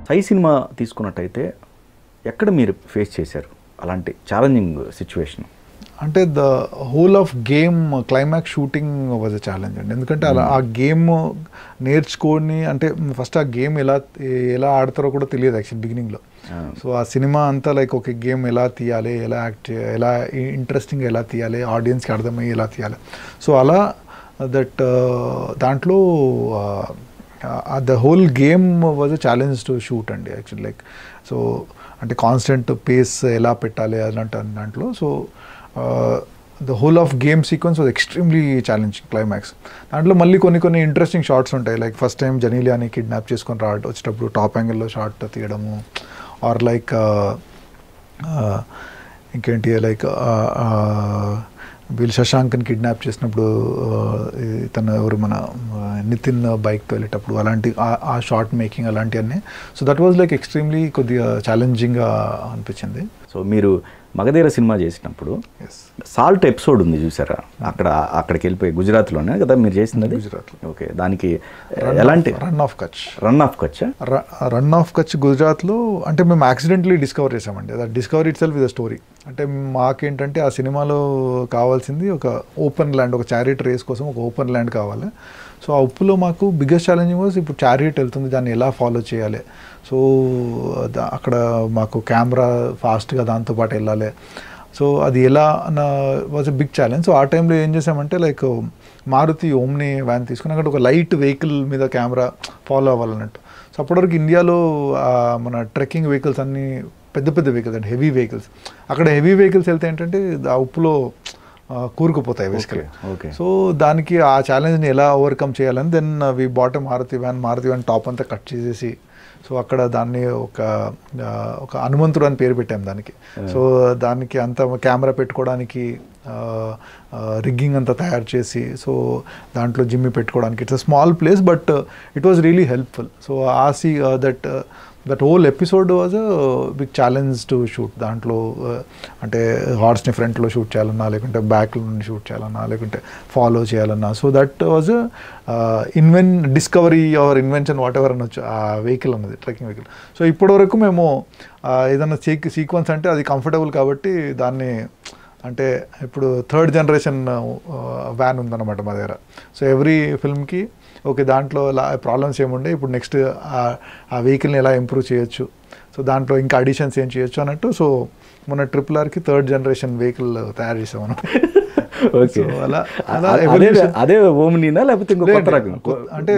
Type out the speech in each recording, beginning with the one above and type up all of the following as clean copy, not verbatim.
సై cinema తీసుకున్నట్టయితే ఎక్కడ మీరు ఫేస్ చేశారు అలాంటి ఛాలెంజింగ్ సిచ్యువేషన్? అంటే the whole of game climax shooting was a challenge అండి. ఎందుకంటే అలా ఆ గేమ్ నేర్చుకొని, అంటే ఫస్ట్ ఆ గేమ్ ఎలా ఆడతారో కూడా తెలియదు యాక్చువల్ బిగినింగ్లో. సో ఆ సినిమా అంతా లైక్ ఒక గేమ్ ఎలా తీయాలి, ఎలా యాక్ట్ ఎలా ఇంట్రెస్టింగ్ ఎలా తీయాలి, ఆడియన్స్కి అర్థమయ్యి ఎలా తీయాలి. సో అలా దాంట్లో the whole game was a challenge to shoot అండి యాక్చువల్. లైక్ సో అంటే కాన్స్టెంట్ పేస్ ఎలా పెట్టాలి అలాంటి దాంట్లో. So the whole of game sequence was extremely challenging climax. దాంట్లో మళ్ళీ కొన్ని ఇంట్రెస్టింగ్ షార్ట్స్ ఉంటాయి. లైక్ ఫస్ట్ టైం జనీలియాని కిడ్నాప్ చేసుకొని వచ్చేటప్పుడు టాప్ యాంగిల్లో షార్ట్ తీయడము, ఆర్ లైక్ ఇంకేంటి లైక్ వీళ్ళు శశాంక్ని కిడ్నాప్ చేసినప్పుడు తను ఎవరు మన నితిన్ బైక్తో వెళ్ళేటప్పుడు అలాంటి ఆ షార్ట్ మేకింగ్ అలాంటివన్నీ. So that was like extremely కొద్దిగా ఛాలెంజింగ్గా అనిపించింది. సో మీరు మగధీర సినిమా చేసినప్పుడు సాల్ట్ ఎపిసోడ్ ఉంది చూసారా? అక్కడికి వెళ్ళిపోయి గుజరాత్లోనే కదా మీరు చేసింది? గుజరాత్. ఓకే. దానికి ఎలాంటి run of Kutch run of Kutch గుజరాత్లో అంటే మేము యాక్సిడెంట్లీ డిస్కవర్ చేసామండి. అది discover it self with the story. అంటే మాకేంటంటే ఆ సినిమాలో కావాల్సింది ఒక ఓపెన్ ల్యాండ్, ఒక చారియట్ రేస్ కోసం ఒక ఓపెన్ ల్యాండ్ కావాలి. సో ఆ ఉప్పులో మాకు బిగ్గెస్ట్ ఛాలెంజింగ్ వాజ్ ఇప్పుడు చారియట్ వెళ్తుంది, దాన్ని ఎలా ఫాలో చేయాలి. సో అక్కడ మాకు కెమెరా ఫాస్ట్గా దాంతోపాటు వెళ్ళాలి. సో అది ఎలా was a big challenge. So ఆ టైంలో ఏం చేసామంటే లైక్ మారుతి ఓమ్ని వ్యాన్ తీసుకుని అక్కడ ఒక లైట్ వెహికల్ మీద కెమెరా ఫాలో అవ్వాలన్నట్టు. సో అప్పటివరకు ఇండియాలో మన ట్రెక్కింగ్ వెహికల్స్ అన్నీ పెద్ద వెహికల్స్ అంటే హెవీ వెహికల్స్. అక్కడ హెవీ వెహికల్స్ వెళ్తే ఏంటంటే ఆ ఉప్పులో కూరుకుపోతాయి బేసికలీ. సో దానికి ఆ ఛాలెంజ్ని ఎలా ఓవర్కమ్ చేయాలని then we bought Maruti van top అంతా కట్ చేసేసి, సో అక్కడ దాన్ని ఒక హనుమంతుడు అని పేరు పెట్టాం దానికి. సో దానికి అంత కెమెరా పెట్టుకోవడానికి రిగ్గింగ్ అంతా తయారు చేసి, సో దాంట్లో జిమ్మి పెట్టుకోవడానికి it's a small place but it was really helpful. So that whole episode was a big challenge to shoot. దాంట్లో అంటే హార్స్ని ఫ్రంట్లో షూట్ చేయాలన్నా, లేకుంటే బ్యాక్లో నుండి షూట్ చేయాలన్నా, లేకుంటే ఫాలో చేయాలన్నా. So that was discovery or invention whatever అనొచ్చు ఆ వెహికల్ అన్నది, ట్రెక్కింగ్ వెహికల్. సో ఇప్పటివరకు మేము ఏదైనా సీక్వెన్స్ అంటే అది కంఫర్టబుల్ కాబట్టి దాన్ని అంటే ఇప్పుడు 3rd జనరేషన్ వ్యాన్ ఉందన్నమాట మా దగ్గర. సో ఎవ్రీ ఫిల్మ్కి ఓకే దాంట్లో ప్రాబ్లమ్స్ ఏముండే, ఇప్పుడు నెక్స్ట్ ఆ వెహికల్ని ఎలా ఇంప్రూవ్ చేయొచ్చు, సో దాంట్లో ఇంకా అడిషన్స్ ఏం చేయొచ్చు అన్నట్టు. సో మన RRRకి 3rd జనరేషన్ వెహికల్ తయారు చేసాం మనం. ఓకే. అదే ఓమ్నీనా లేకపోతే అంటే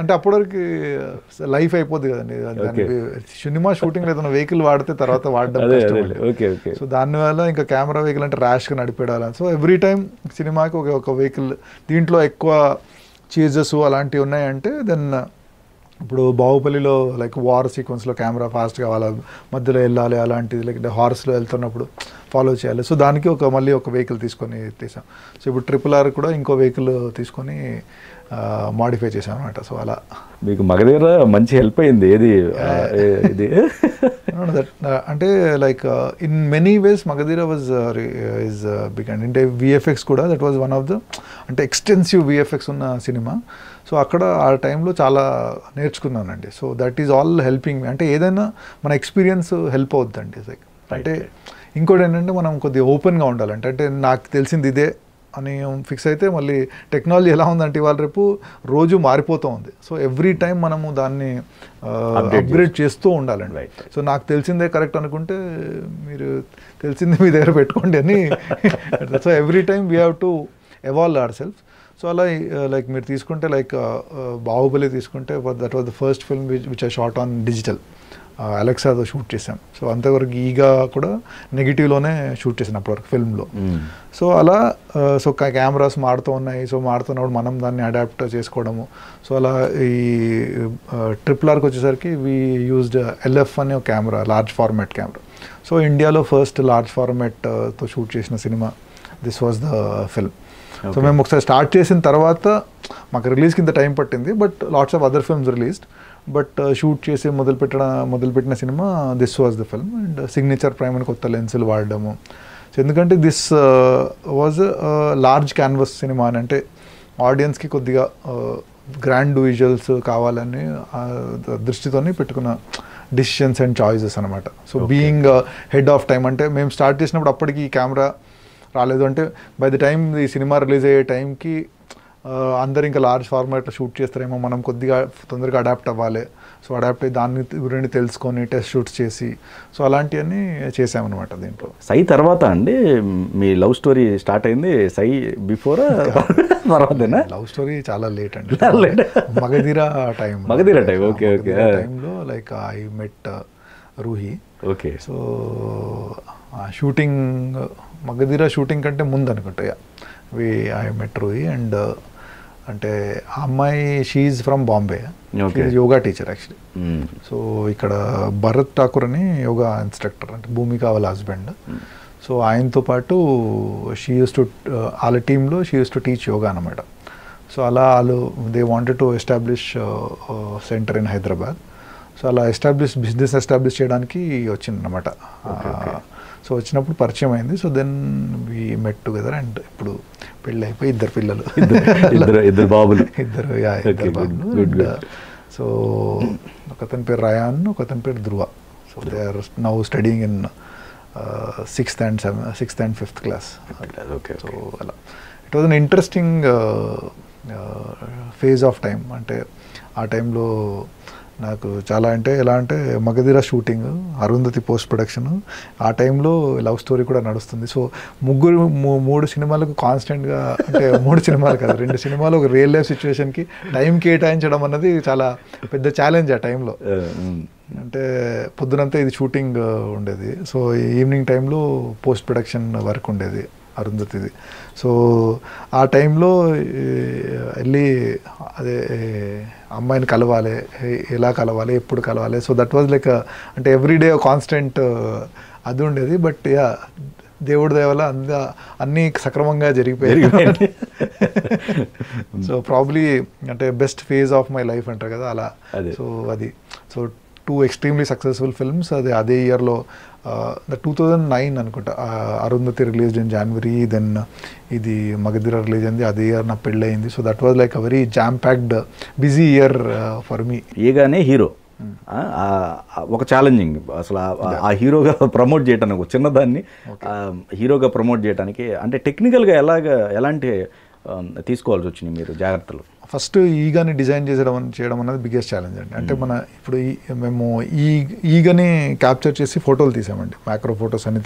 అంటే అప్పటివరకు లైఫ్ అయిపోద్ది కదండి. సినిమా షూటింగ్ ఏదైనా వెహికల్ వాడితే తర్వాత వాడడం. సో దానివల్ల ఇంకా కెమెరా వెహికల్ అంటే ర్యాష్గా నడిపేయాలి. సో ఎవ్రీ టైం సినిమాకి ఒక వెహికల్, దీంట్లో ఎక్కువ చేజెస్ అలాంటివి ఉన్నాయంటే దెన్ ఇప్పుడు బాహుబలిలో లైక్ వార్ సీక్వెన్స్లో కెమెరా ఫాస్ట్గా వాళ్ళ మధ్యలో వెళ్ళాలి, అలాంటిది లైక్ హార్స్లో వెళ్తున్నప్పుడు ఫాలో చేయాలి. సో దానికి మళ్ళీ ఒక వెహికల్ తీసుకొని తీసాం. సో ఇప్పుడు RRR కూడా ఇంకో వెహికల్ తీసుకొని మాడిఫై చేసాం అనమాట. సో అలా మీకు మగధీర మంచి హెల్ప్ అయింది. ఏది ఇది అంటే like in many ways Magadheera was is big and అంటే VFX కూడా that was one of the అంటే ఎక్స్టెన్సివ్ VFX ఉన్న సినిమా. సో అక్కడ ఆ టైంలో చాలా నేర్చుకున్నానండి. So that is all helping me. అంటే ఏదైనా మన ఎక్స్పీరియన్స్ హెల్ప్ అవుతుందండి. లైక్ అంటే ఇంకోటి ఏంటంటే మనం కొద్దిగా ఓపెన్గా ఉండాలంటే, అంటే నాకు తెలిసింది ఇదే అని ఫిక్స్ అయితే మళ్ళీ టెక్నాలజీ ఎలా ఉందంటే ఇవాళ రేపు రోజు మారిపోతూ ఉంది. సో ఎవ్రీ టైం మనము దాన్ని అప్గ్రేడ్ చేస్తూ ఉండాలండి. సో నాకు తెలిసిందే కరెక్ట్ అనుకుంటే మీరు తెలిసిందే మీ దగ్గర పెట్టుకోండి అని. So every time we have to evolve our self. So అలా లైక్ మీరు తీసుకుంటే లైక్ బాహుబలి తీసుకుంటే that was the first film which I shot on digital. అలెక్సాతో షూట్ చేసాం. సో అంతవరకు ఈగా కూడా నెగిటివ్లోనే షూట్ చేసాను అప్పటివరకు ఫిల్మ్లో. సో అలా సో కెమెరాస్ మారుతూ ఉన్నాయి. సో మారుతున్నప్పుడు మనం దాన్ని అడాప్ట్ చేసుకోవడము. సో అలా ఈ RRRకి వచ్చేసరికి వీ యూజ్డ్ LF అనే ఒక camera, large format camera. So ఇండియాలో ఫస్ట్ లార్జ్ ఫార్మాట్తో షూట్ చేసిన cinema this was the film. So మేము ఒకసారి స్టార్ట్ చేసిన తర్వాత మాకు రిలీజ్కి ఇంత టైం పట్టింది, but lots of other films released. But shoot చేసి మొదలుపెట్టిన cinema this was the film. And signature prime అని కొత్త లెన్సులు వాడడము. సో ఎందుకంటే this was large canvas cinema అని, అంటే ఆడియన్స్కి కొద్దిగా గ్రాండ్ విజువల్స్ కావాలని దృష్టితోని పెట్టుకున్న డిసిషన్స్ అండ్ చాయిసెస్ అనమాట. So being head of time అంటే మేము స్టార్ట్ చేసినప్పుడు అప్పటికి కెమెరా రాలేదు. అంటే బై ద టైం ఈ సినిమా రిలీజ్ అయ్యే టైంకి అందరు ఇంకా లార్జ్ ఫార్మాట్లో షూట్ చేస్తారేమో, మనం కొద్దిగా తొందరగా అడాప్ట్ అవ్వాలి. సో అడాప్ట్ అయ్యి దాన్ని గురించి తెలుసుకొని టెస్ట్ షూట్స్ చేసి సో అలాంటివన్నీ చేసామన్నమాట దీంట్లో. సై తర్వాత అండి మీ లవ్ స్టోరీ స్టార్ట్ అయింది? సై బిఫోర్ తర్వాతేనా? లవ్ స్టోరీ చాలా లేట్ అండి. మగధీర టైం. Okay okay. టైంలో like I met Roohi. Okay. So shooting Magadheera shooting కంటే ముందు అనుకుంటా ఐ మెట్ రూహి. అండ్ అంటే ఆ అమ్మాయి she from Bombay, yoga teacher actually. So ఇక్కడ భరత్ ఠాకూర్ అని యోగా ఇన్స్ట్రక్టర్, అంటే భూమిక వాళ్ళ హస్బెండ్. సో ఆయనతో పాటు షీ యూస్ టు వాళ్ళ టీంలో she used to teach yoga అనమాట. సో అలా వాళ్ళు they wanted to establish centre in Hyderabad. So అలా బిజినెస్ ఎస్టాబ్లిష్ చేయడానికి వచ్చిందనమాట. సో వచ్చినప్పుడు పరిచయం అయింది. So then we met together and ఇప్పుడు పెళ్ళి అయిపోయి ఇద్దరు పిల్లలు, ఇద్దరు బాబులు. సో ఒకతని పేరు రయాన్, ఒకతని పేరు Dhruva. So they are now studying in 6th and 5th class. Okay. So అలా it was an interesting phase of time. అంటే ఆ టైంలో నాకు చాలా అంటే ఎలా అంటే Magadheera shooting, Arundhati post production, ఆ టైంలో లవ్ స్టోరీ కూడా నడుస్తుంది. సో మూడు సినిమాలకు కాన్స్టెంట్గా, అంటే 3 సినిమాలు కాదు 2 సినిమాలు ఒక రియల్ లైఫ్ సిచ్యువేషన్కి టైం కేటాయించడం అన్నది చాలా పెద్ద ఛాలెంజ్ ఆ టైంలో. అంటే పొద్దునంతా ఇది షూటింగ్ ఉండేది. సో ఈవినింగ్ టైంలో పోస్ట్ ప్రొడక్షన్ వర్క్ ఉండేది అరుంధతిది. సో ఆ టైంలో వెళ్ళి అదే అమ్మాయిని కలవాలి, ఎలా కలవాలి, ఎప్పుడు కలవాలి. సో దట్ వాజ్ లైక్ అంటే ఎవ్రీడే కాన్స్టెంట్ అది ఉండేది. బట్ యా దేవుడి దయ వల్ల అన్నీ సక్రమంగా జరిగిపోయాయి. సో ప్రాబ్లీ అంటే best phase of my life అంటారు కదా అలా. సో అది 2 extremely సక్సెస్ఫుల్ ఫిల్మ్స్. అదే ఇయర్లో 2009 అనుకుంటా Arundhati release in January, then ఇది మగధీర రిలీజ్ అయింది అదే ఇయర్ నా పెళ్ళి అయింది. So that was like a very jam packed busy year for me. ఏగానే హీరో ఒక ఛాలెంజింగ్ అసలు ఆ హీరోగా ప్రమోట్ చేయడానికి, చిన్నదాన్ని హీరోగా ప్రమోట్ చేయడానికి అంటే టెక్నికల్గా ఎలాంటి తీసుకోవాల్సి వచ్చినాయి మీరు జాగ్రత్తలు? ఫస్ట్ ఈగాని డిజైన్ చేయడం అన్నది బిగ్గెస్ట్ ఛాలెంజ్ అండి. అంటే మన ఇప్పుడు మేము ఈగని క్యాప్చర్ చేసి ఫోటోలు తీసామండి, మ్యాక్రో ఫొటోస్ అన్ని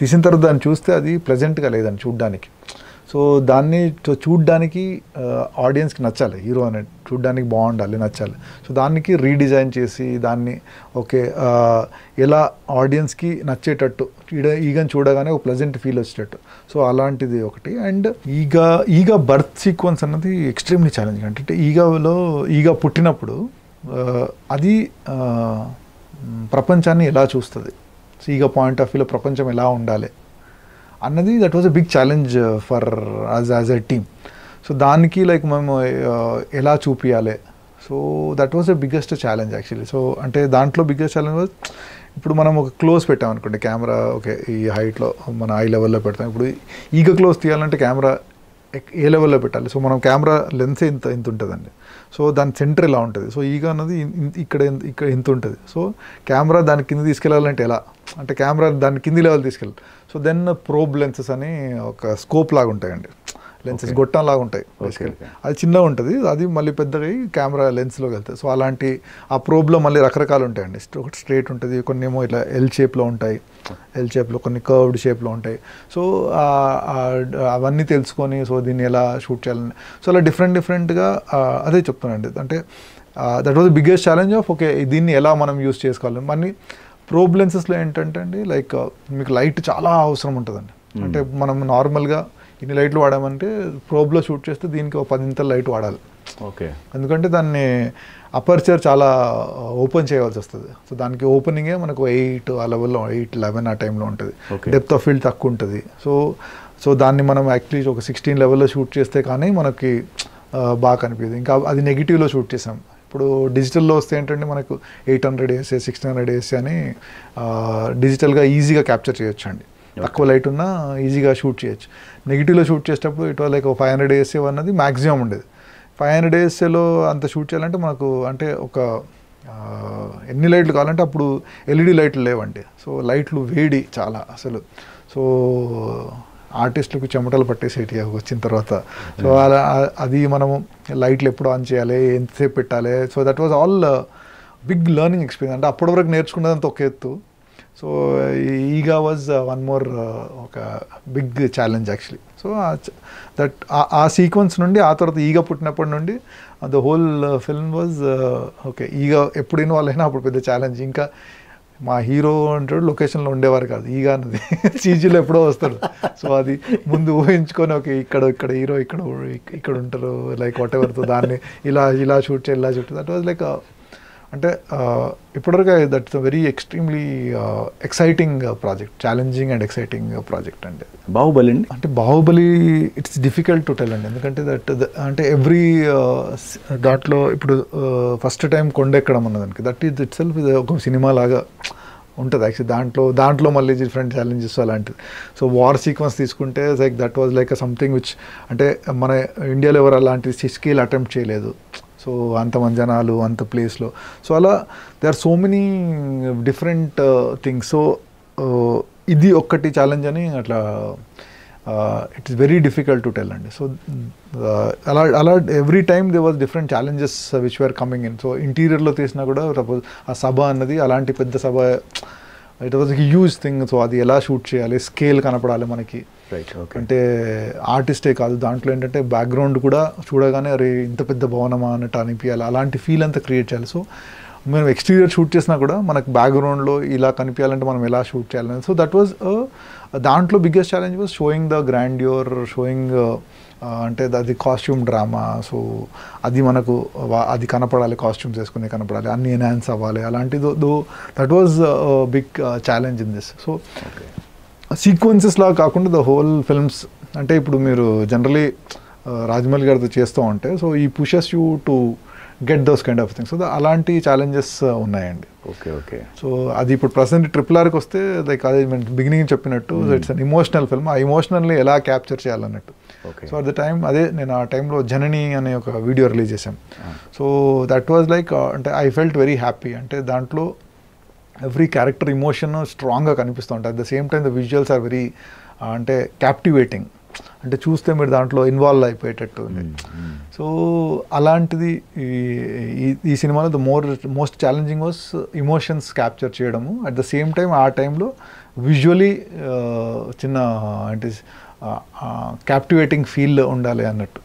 తీసిన తర్వాత దాన్ని చూస్తే అది ప్లెజెంట్గా లేదండి చూడ్డానికి. సో దాన్ని చూడ్డానికి ఆడియన్స్కి నచ్చాలి, హీరో అనేది చూడ్డానికి బాగుండాలి, నచ్చాలి. సో దానికి రీడిజైన్ చేసి దాన్ని ఓకే ఎలా ఆడియన్స్కి నచ్చేటట్టు ఈగని చూడగానే ఒక ప్లెజెంట్ ఫీల్ వచ్చేటట్టు. సో అలాంటిది ఒకటి. అండ్ ఈగ బర్త్ సీక్వెన్స్ అన్నది ఎక్స్ట్రీమ్లీ ఛాలెంజింగ్. అంటే ఈగ పుట్టినప్పుడు అది ప్రపంచాన్ని ఎలా చూస్తుంది, సో ఈగ పాయింట్ ఆఫ్ వ్యూలో ప్రపంచం ఎలా ఉండాలి అన్నది that was a big challenge for as a team. So దానికి లైక్ మేము ఎలా చూపించాలి, so that was the biggest challenge actually. So అంటే దాంట్లో బిగ్గెస్ట్ ఛాలెంజ్ వాజ్ ఇప్పుడు మనం ఒక క్లోజ్ పెట్టామనుకోండి కెమెరా, ఓకే ఈ హైట్లో మన ఐ లెవెల్లో పెడతాం. ఇప్పుడు ఈగ క్లోజ్ తీయాలంటే కెమెరా ఏ లెవెల్లో పెట్టాలి? సో మనం కెమెరా లెన్స్ ఇంత ఉంటుందండి. సో దాని సెంటర్ ఇలా ఉంటుంది. సో ఈగ అన్నది ఇక్కడ ఇంత ఉంటుంది. సో కెమెరా దాని కింద తీసుకెళ్ళాలంటే ఎలా అంటే కెమెరా దాని కింది లెవెల్ తీసుకెళ్ళాలి. సో దెన్ ప్రోబ్ లెన్సెస్ అని ఒక స్కోప్ లాగా ఉంటాయండి, లెన్సెస్ గొట్టం లాగా ఉంటాయి బేసికలీ. అది చిన్నగా ఉంటుంది, అది మళ్ళీ పెద్దగా కెమెరా లెన్స్లోకి వెళ్తాయి. సో అలాంటి ఆ ప్రోబ్లో మళ్ళీ రకరకాలు ఉంటాయండి. ఒకటి స్ట్రేట్ ఉంటుంది, కొన్ని ఏమో ఇట్లా ఎల్ షేప్లో ఉంటాయి, ఎల్ షేప్లో కొన్ని కర్వ్డ్ షేప్లో ఉంటాయి. సో అవన్నీ తెలుసుకొని సో దీన్ని ఎలా షూట్ చేయాలని, సో అలా డిఫరెంట్గా అదే చెప్తున్నానండి. అంటే that was the biggest challenge of okay దీన్ని ఎలా మనం యూస్ చేసుకోవాలి. మళ్ళీ ప్రోబ్ లెన్సెస్లో ఏంటంటే అండి లైక్ మీకు లైట్ చాలా అవసరం ఉంటుందండి. అంటే మనం నార్మల్గా ఇన్ని లైట్లు వాడామంటే ప్రోబ్లో షూట్ చేస్తే దీనికి ఒక 10 ఇంతల లైట్ వాడాలి. ఓకే. ఎందుకంటే దాన్ని అపర్చర్ చాలా ఓపెన్ చేయవలసి వస్తుంది. సో దానికి ఓపెనింగే మనకు 8 ఆ లెవెల్లో 8-11 ఆ టైంలో ఉంటుంది. డెప్త్ ఆఫ్ ఫీల్డ్ తక్కువ ఉంటుంది. సో దాన్ని మనం యాక్చువల్లీ ఒక 16 లెవెల్లో షూట్ చేస్తే కానీ మనకి బాగా కనిపించదు. ఇంకా అది నెగిటివ్లో షూట్ చేసాం. ఇప్పుడు డిజిటల్లో వస్తే ఏంటంటే మనకు 800 ASA 1600 ASA అని డిజిటల్గా ఈజీగా క్యాప్చర్ చేయొచ్చు అండి. తక్కువ లైట్ ఉన్నా ఈజీగా షూట్ చేయొచ్చు. నెగిటివ్లో షూట్ చేసేటప్పుడు ఇట్ వాజ్ లైక్ 500 ASA అన్నది మ్యాక్సిమం ఉండేది. 500 ASAలో అంత షూట్ చేయాలంటే మనకు అంటే ఒక ఎన్ని లైట్లు కావాలంటే అప్పుడు ఎల్ఈడి లైట్లు లేవండి. సో లైట్లు వేడి చాలా అసలు. సో ఆర్టిస్టులకు చెమటలు పట్టేసేటి వచ్చిన తర్వాత. సో అలా అది మనము లైట్లు ఎప్పుడు ఆన్ చేయాలి, ఎంతసేపు పెట్టాలి. So that was all big learning experience. అంటే అప్పటి వరకు నేర్చుకున్నదంత ఒక ఎత్తు. So Eega was one more ఒక big challenge actually. So that ఆ సీక్వెన్స్ నుండి ఆ తర్వాత ఈగ పుట్టినప్పటి నుండి the whole film was okay. ఈగ ఎప్పుడు ఇన్వాల్వ్ అయినా అప్పుడు పెద్ద ఛాలెంజ్. ఇంకా మా హీరో అంటాడు లొకేషన్లో ఉండేవారు కాదు, ఈగా అన్నది సీజీలో ఎప్పుడో వస్తాడు. సో అది ముందు ఊహించుకొని ఓకే ఇక్కడ హీరో ఇక్కడ ఉంటారు లైక్ వాట్ ఎవర్తో దాన్ని ఇలా షూట్ చేయాలి, ఇలా షూట్. దట్ వాజ్ లైక్ అంటే ఇప్పటివరకు that's a very extremely exciting project, challenging and exciting project. అంటే బాహుబలి అండి, అంటే Baahubali it's difficult to tell అండి. ఎందుకంటే అంటే ఎవ్రీ దాంట్లో ఇప్పుడు ఫస్ట్ టైం కొండ ఎక్కడం ఉన్నదానికి దట్ ఈజ్ ఇట్ సెల్ఫ్ ఒక సినిమా లాగా ఉంటుంది యాక్చువల్లీ. దాంట్లో మళ్ళీ డిఫరెంట్ ఛాలెంజెస్ అలాంటిది. సో వార్ సీక్వెన్స్ తీసుకుంటే like that was like something which అంటే మన ఇండియాలో ఎవరు అలాంటి స్కేల్ అటెంప్ట్ చేయలేదు. సో అంతమంది జనాలు అంత ప్లేస్లో. సో అలా they are so many different things. So ఇది ఒక్కటి ఛాలెంజ్ అని అట్లా it is very difficult to tell అండి. సో అలా every time they was different challenges which were coming in. So ఇంటీరియర్లో తీసినా కూడా సపోజ్ ఆ సభ అన్నది అలాంటి పెద్ద సభ, it was huge thing. So అది ఎలా షూట్ చేయాలి, స్కేల్ కనపడాలి మనకి. అంటే ఆర్టిస్టే కాదు, దాంట్లో ఏంటంటే బ్యాక్గ్రౌండ్ కూడా చూడగానే అరే ఇంత పెద్ద భవనమా అన్నట్టు అనిపించాలి, అలాంటి ఫీల్ అంతా క్రియేట్ చేయాలి. సో మనం ఎక్స్టీరియర్ షూట్ చేసినా కూడా మనకు బ్యాక్గ్రౌండ్లో ఇలా కనిపించాలంటే మనం ఎలా షూట్ చేయాలని. సో దట్ వాజ్ దాంట్లో biggest challenge was showing the grandeur, showing అంటే అది కాస్ట్యూమ్ డ్రామా. సో అది మనకు అది కనపడాలి, కాస్ట్యూమ్స్ వేసుకునే కనపడాలి, అన్ని ఎన్హాన్స్ అవ్వాలి, అలాంటిది. That was big challenge in this. So sequences లాగా కాకుండా ద హోల్ ఫిల్మ్స్ అంటే ఇప్పుడు మీరు జనరలీ రాజమౌళి గారితో చేస్తూ ఉంటే సో ఈ pushes you to get those kind of things. So అలాంటి ఛాలెంజెస్ ఉన్నాయండి. ఓకే. సో అది ఇప్పుడు ప్రజెంట్ RRRకి వస్తే లైక్ అది బిగినింగ్ చెప్పినట్టు ఇట్స్ అన్ ఇమోషనల్ ఫిల్మ్. ఆ ఇమోషనల్ని ఎలా క్యాప్చర్ చేయాలన్నట్టు. సో అట్ ద టైమ్ నేను ఆ టైంలో జనని అనే ఒక వీడియో రిలీజ్ చేశాం. సో దట్ వాజ్ లైక్ అంటే ఐ ఫెల్ట్ వెరీ హ్యాపీ. అంటే దాంట్లో ఎవ్రీ క్యారెక్టర్ ఇమోషన్ స్ట్రాంగ్గా కనిపిస్తూ ఉంటాయి. At the same time the visuals are very అంటే క్యాప్టివేటింగ్. అంటే చూస్తే మీరు దాంట్లో ఇన్వాల్వ్ అయిపోయేటట్టు. సో అలాంటిది ఈ సినిమాలో the most challenging was emotions capture చేయడము. అట్ ద సేమ్ టైం ఆ టైంలో విజువలీ చిన్న అంటే క్యాప్టివేటింగ్ ఫీల్ ఉండాలి అన్నట్టు.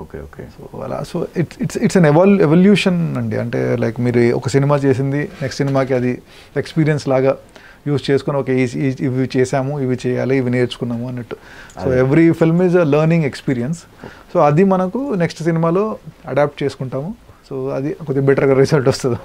ఓకే. సో అలా సో ఇట్స్ అన్ ఎవల్యూషన్ అండి. అంటే లైక్ మీరు ఒక సినిమా చేసింది నెక్స్ట్ సినిమాకి అది ఎక్స్పీరియన్స్ లాగా యూజ్ చేసుకొని ఓకే ఇవి చేసాము, ఇవి చేయాలి, ఇవి నేర్చుకున్నాము అన్నట్టు. So every film is a learning experience. So అది మనకు నెక్స్ట్ సినిమాలో అడాప్ట్ చేసుకుంటాము. సో అది కొద్దిగా బెటర్గా రిజల్ట్ వస్తుంది.